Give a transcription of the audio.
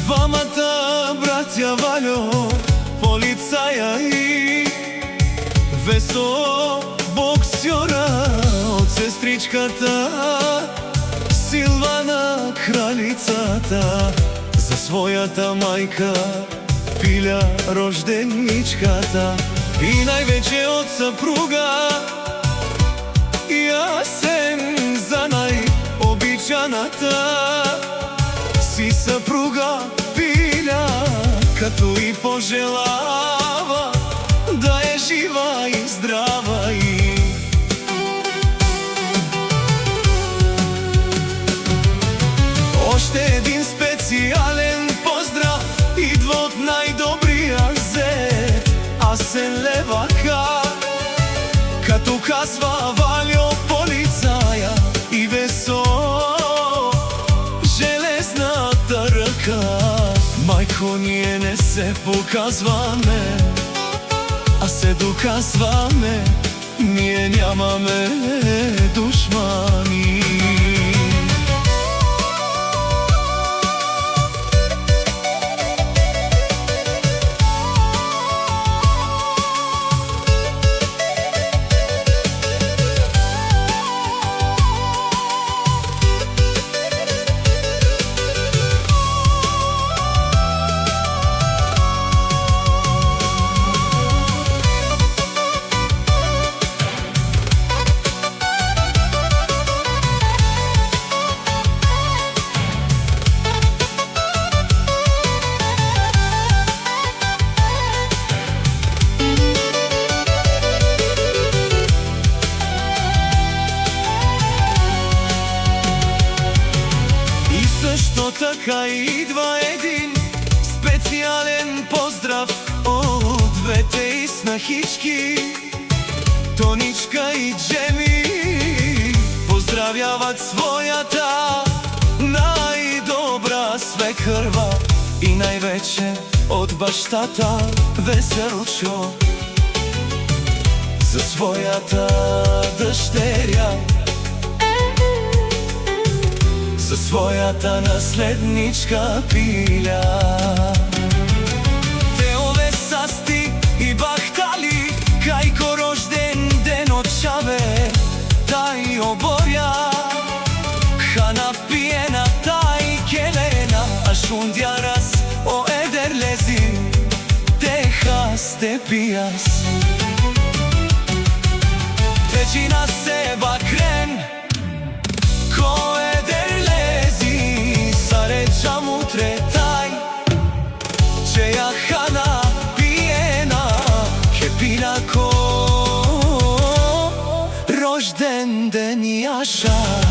Двамата браќа Ваљо, полицаја и Весо, боксјора, од сестричката Силвана, кралицата, за својата мајка пилја рожденичката. И највеќе од сапруга Јасен, за најобичаната си сапруга пилја, като и пожелава да е жива и здрава. И оште един специјален поздрав идва од најдобриот зет Асен Левака, като казва Ваљо, полицаја и Весо, железната ръка. Мајко, ние не се показваме, а се доказваме, ние нямаме душмани. Што така идва един специјален поздрав од двете и снахички, Тоничка и Джеми, поздравјават својата најдобра свекрва и највеќе од баштата Веселчо, за својата дъщерја, за својата наследничка пилја. Те ове састи и бахтали, кајко рожден ден од чаве, тај оборја, хана пиена, тај келена, а шундјарас о едерлези, теха сте пијас. Течина се бакрен, тај, чеја хана пиена, ке пина ко рожден ден јаша.